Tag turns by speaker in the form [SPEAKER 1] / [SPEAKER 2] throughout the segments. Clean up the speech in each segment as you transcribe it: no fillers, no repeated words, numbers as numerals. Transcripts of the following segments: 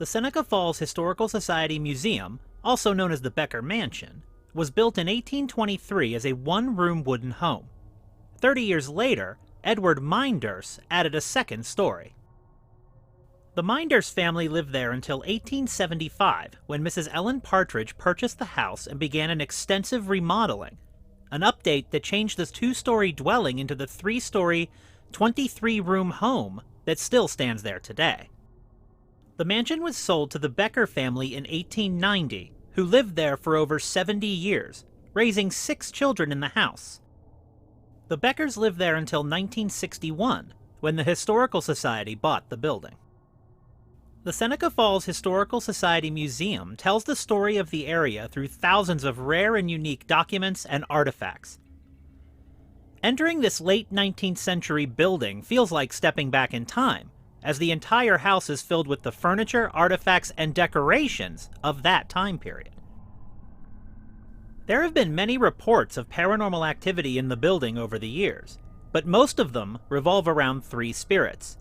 [SPEAKER 1] The Seneca Falls Historical Society Museum, also known as the Becker Mansion, was built in 1823 as a one-room wooden home. 30 years later, Edward Minders added a second story. The Minders family lived there until 1875, when Mrs. Ellen Partridge purchased the house and began an extensive remodeling, an update that changed this two-story dwelling into the three-story, 23-room home that still stands there today. The mansion was sold to the Becker family in 1890, who lived there for over 70 years, raising 6 children in the house. The Beckers lived there until 1961, when the Historical Society bought the building. The Seneca Falls Historical Society Museum tells the story of the area through thousands of rare and unique documents and artifacts. Entering this late 19th century building feels like stepping back in time, as the entire house is filled with the furniture, artifacts, and decorations of that time period. There have been many reports of paranormal activity in the building over the years, but most of them revolve around 3 spirits: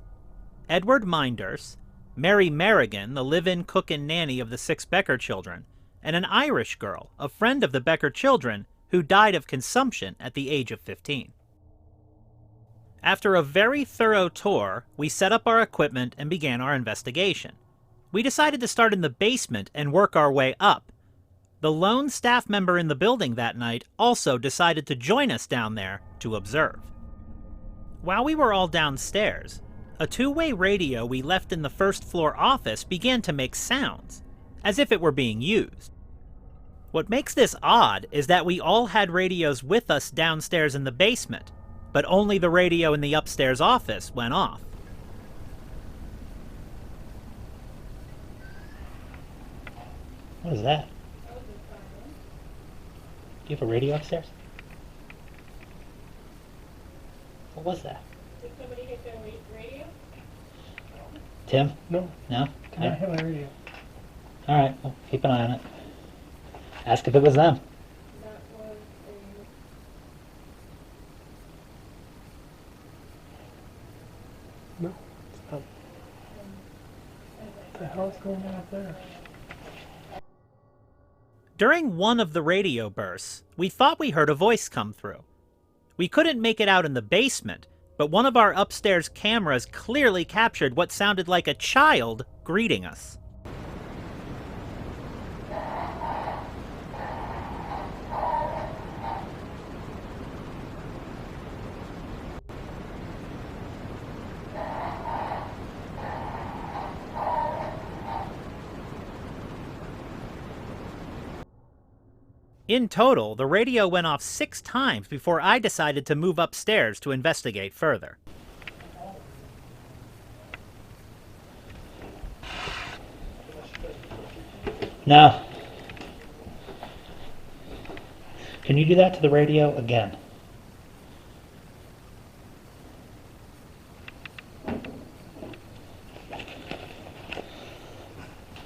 [SPEAKER 1] Edward Minders, Mary Merrigan, the live-in cook and nanny of the 6 Becker children, and an Irish girl, a friend of the Becker children, who died of consumption at the age of 15. After a very thorough tour, we set up our equipment and began our investigation. We decided to start in the basement and work our way up. The lone staff member in the building that night also decided to join us down there to observe. While we were all downstairs, a 2-way radio we left in the first-floor office began to make sounds, as if it were being used. What makes this odd is that we all had radios with us downstairs in the basement, but only the radio in the upstairs office went off. What is that? Do you have a radio upstairs? What was that?
[SPEAKER 2] Did somebody hit their radio?
[SPEAKER 1] Tim?
[SPEAKER 3] No.
[SPEAKER 1] No?
[SPEAKER 3] Can I have my radio?
[SPEAKER 1] Alright, well, keep an eye on it. Ask if it was them.
[SPEAKER 2] That was
[SPEAKER 3] No, it's not. What the hell's going on up there?
[SPEAKER 1] During one of the radio bursts, we thought we heard a voice come through. We couldn't make it out in the basement, but one of our upstairs cameras clearly captured what sounded like a child greeting us. In total, the radio went off 6 times before I decided to move upstairs to investigate further. No. Can you do that to the radio again?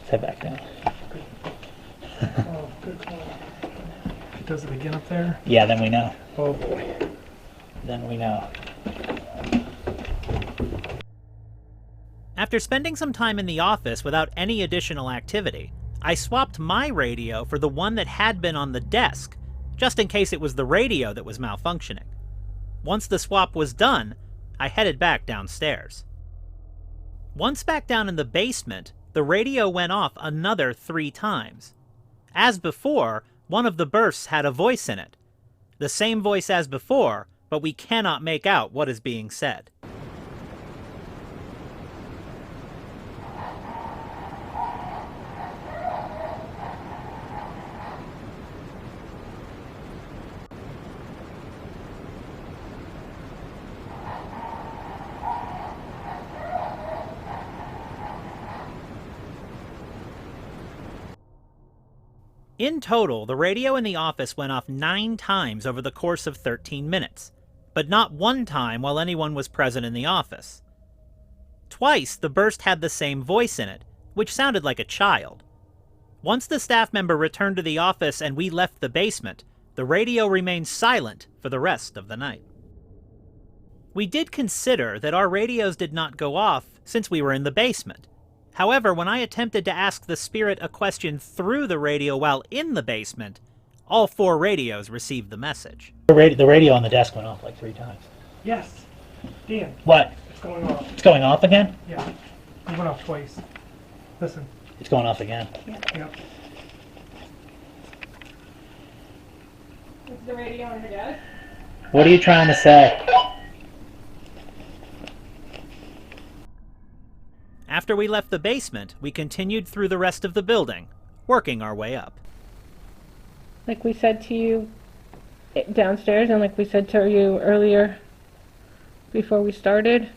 [SPEAKER 1] Head back down.
[SPEAKER 3] Oh, good call. It does it again up there?
[SPEAKER 1] Yeah, then we know.
[SPEAKER 3] Oh boy.
[SPEAKER 1] Then we know. After spending some time in the office without any additional activity, I swapped my radio for the one that had been on the desk, just in case it was the radio that was malfunctioning. Once the swap was done, I headed back downstairs. Once back down in the basement, the radio went off another 3 times. As before, one of the bursts had a voice in it. The same voice as before, but we cannot make out what is being said. In total, the radio in the office went off 9 times over the course of 13 minutes, but not one time while anyone was present in the office. Twice, the burst had the same voice in it, which sounded like a child. Once the staff member returned to the office and we left the basement, the radio remained silent for the rest of the night. We did consider that our radios did not go off since we were in the basement. However, when I attempted to ask the spirit a question through the radio while in the basement, all 4 radios received the message.
[SPEAKER 4] The radio on the desk went off like 3 times.
[SPEAKER 3] Yes. Dan,
[SPEAKER 4] What?
[SPEAKER 3] it's going off.
[SPEAKER 4] It's going off again?
[SPEAKER 3] Yeah. It went off twice. Listen.
[SPEAKER 4] It's going off again.
[SPEAKER 3] Yep.
[SPEAKER 2] Is the radio on her desk?
[SPEAKER 4] What are you trying to say?
[SPEAKER 1] After we left the basement, we continued through the rest of the building, working our way up.
[SPEAKER 5] Like we said to you downstairs, and like we said to you earlier before we started,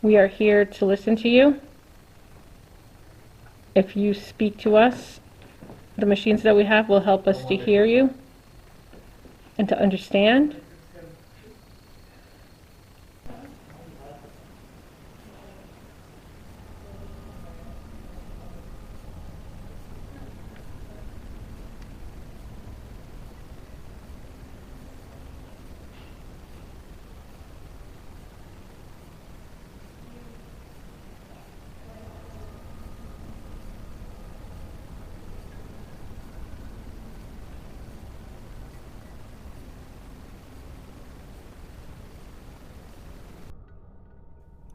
[SPEAKER 5] we are here to listen to you. If you speak to us, the machines that we have will help us to hear you and to understand.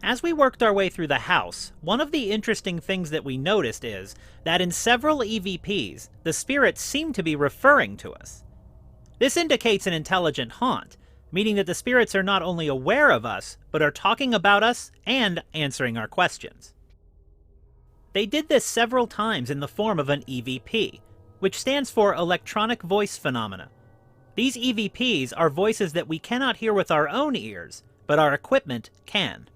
[SPEAKER 1] As we worked our way through the house, one of the interesting things that we noticed is that in several EVPs, the spirits seem to be referring to us. This indicates an intelligent haunt, meaning that the spirits are not only aware of us, but are talking about us and answering our questions. They did this several times in the form of an EVP, which stands for Electronic Voice Phenomena. These EVPs are voices that we cannot hear with our own ears, but our equipment can.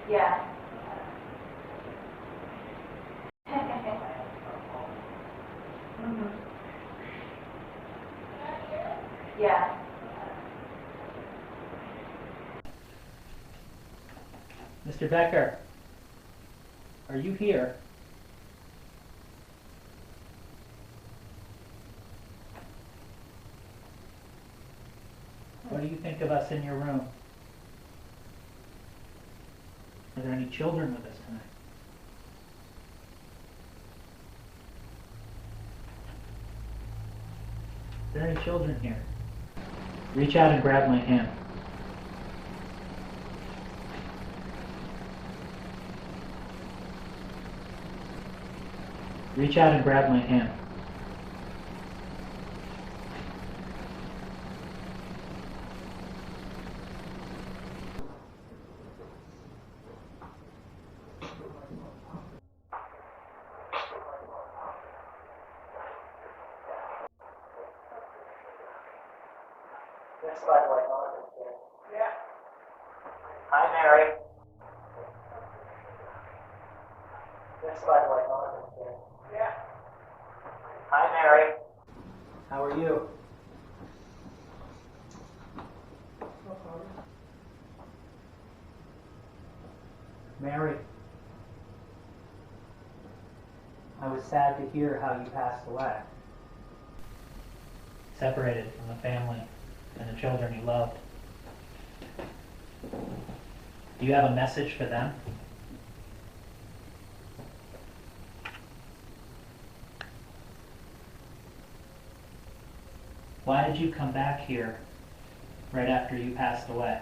[SPEAKER 6] Yeah. Yeah.
[SPEAKER 4] Mr. Becker, are you here? What do you think of us in your room? Are there any children with us tonight? Are there any children here? Reach out and grab my hand. Reach out and grab my hand.
[SPEAKER 6] Yeah.
[SPEAKER 4] Hi, Mary.
[SPEAKER 6] Yeah.
[SPEAKER 4] Hi, Mary. How are you? Mary, I was sad to hear how you passed away. Separated from the family and the children you loved. Do you have a message for them? Why did you come back here right after you passed away?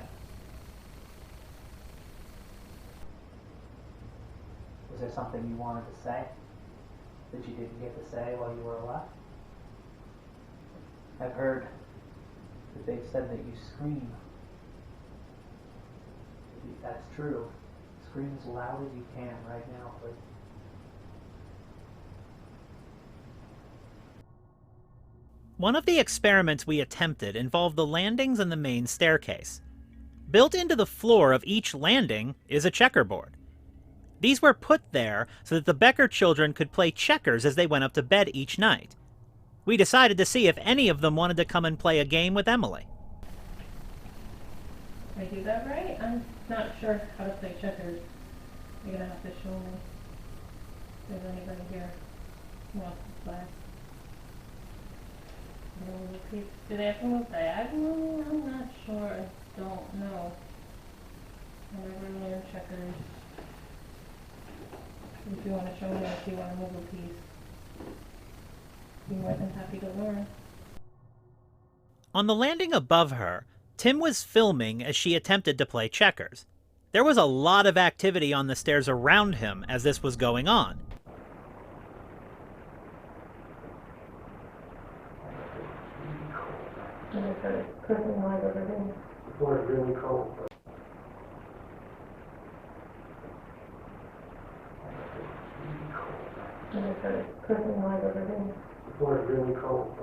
[SPEAKER 4] Was there something you wanted to say that you didn't get to say while you were alive? I've heard that they've said that you scream. If that's true, scream as loud as you can right now, please.
[SPEAKER 1] One of the experiments we attempted involved the landings and the main staircase. Built into the floor of each landing is a checkerboard. These were put there so that the Becker children could play checkers as they went up to bed each night. We decided to see if any of them wanted to come and play a game with Emily.
[SPEAKER 5] Did I do that right? I'm not sure how to play checkers. You're gonna have to show me. If there's anybody here who wants to play. Do they have to move diagonally? I'm not sure. I don't know. I never learned checkers. If you want to show me if you want to move a piece, you're more than happy to learn.
[SPEAKER 1] On the landing above her, Tim was filming as she attempted to play checkers. There was a lot of activity on the stairs around him as this was going on.
[SPEAKER 6] We're really cold. We're really cold.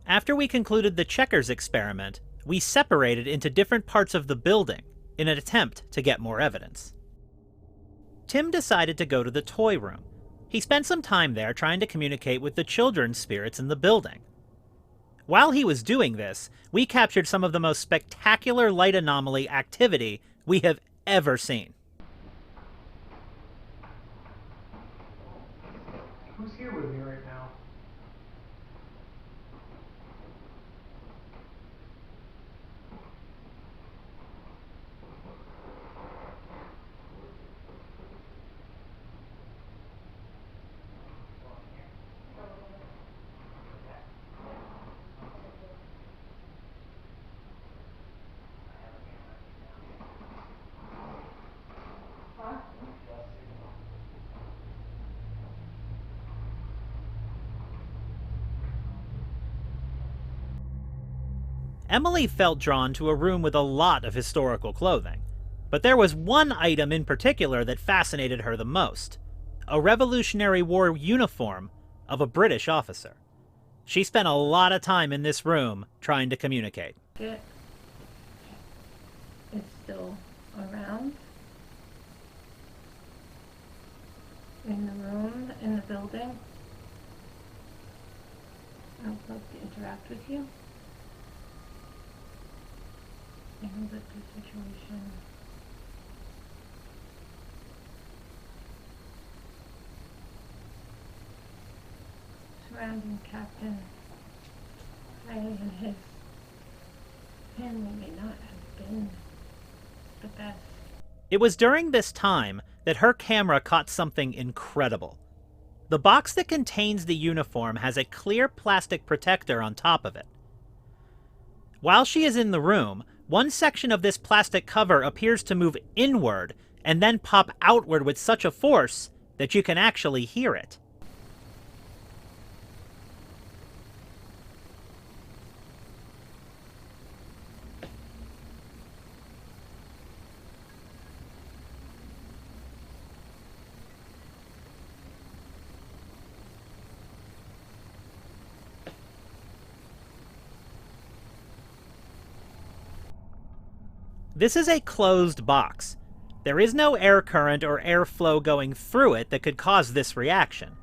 [SPEAKER 1] After we concluded the checkers experiment, we separated into different parts of the building in an attempt to get more evidence. Tim decided to go to the toy room. He spent some time there trying to communicate with the children's spirits in the building. While he was doing this, we captured some of the most spectacular light anomaly activity we have ever seen.
[SPEAKER 3] Who's here with me right now?
[SPEAKER 1] Emily felt drawn to a room with a lot of historical clothing, but there was one item in particular that fascinated her the most: a Revolutionary War uniform of a British officer. She spent a lot of time in this room trying to communicate.
[SPEAKER 5] It is still around in the room, in the building. I would love to interact with you. I know that the situation surrounding Captain Riley and his family may not have been the best.
[SPEAKER 1] It was during this time that her camera caught something incredible. The box that contains the uniform has a clear plastic protector on top of it. While she is in the room, one section of this plastic cover appears to move inward and then pop outward with such a force that you can actually hear it. This is a closed box. There is no air current or airflow going through it that could cause this reaction.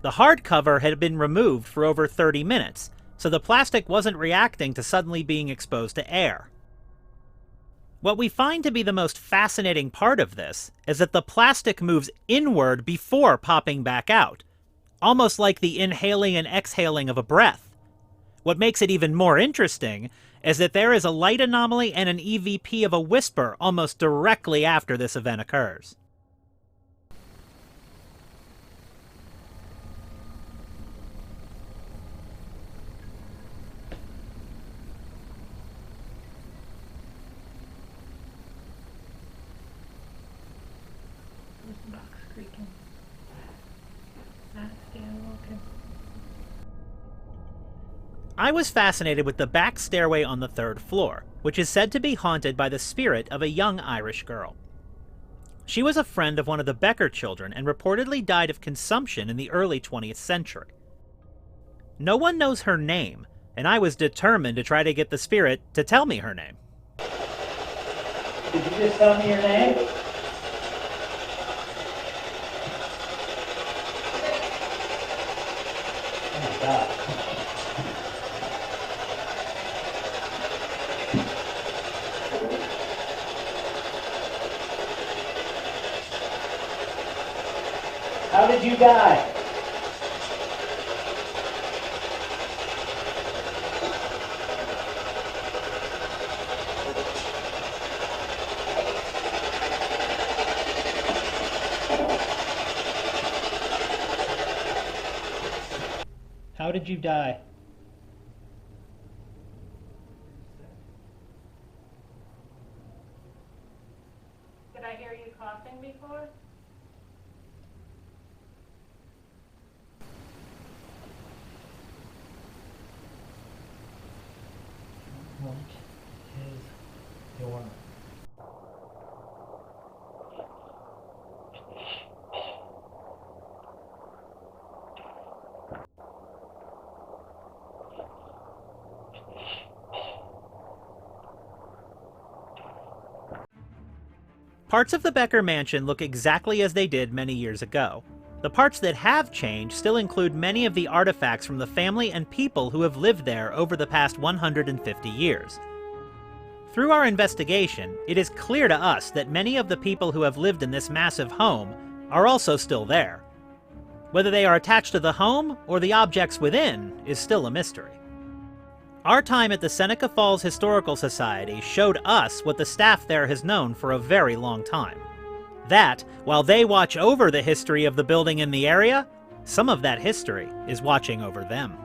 [SPEAKER 1] The hard cover had been removed for over 30 minutes, so the plastic wasn't reacting to suddenly being exposed to air. What we find to be the most fascinating part of this is that the plastic moves inward before popping back out, almost like the inhaling and exhaling of a breath. What makes it even more interesting is that there is a light anomaly and an EVP of a whisper almost directly after this event occurs.
[SPEAKER 5] Box creaking. Walking.
[SPEAKER 1] I was fascinated with the back stairway on the 3rd floor, which is said to be haunted by the spirit of a young Irish girl. She was a friend of one of the Becker children and reportedly died of consumption in the early 20th century. No one knows her name, and I was determined to try to get the spirit to tell me her name.
[SPEAKER 4] Did you just tell me your name? Oh my God. How did you die? How did you die?
[SPEAKER 2] Did I hear you coughing before?
[SPEAKER 4] What is your...
[SPEAKER 1] Parts of the Becker mansion look exactly as they did many years ago. The parts that have changed still include many of the artifacts from the family and people who have lived there over the past 150 years. Through our investigation, it is clear to us that many of the people who have lived in this massive home are also still there. Whether they are attached to the home or the objects within is still a mystery. Our time at the Seneca Falls Historical Society showed us what the staff there has known for a very long time. That, while they watch over the history of the building in the area, some of that history is watching over them.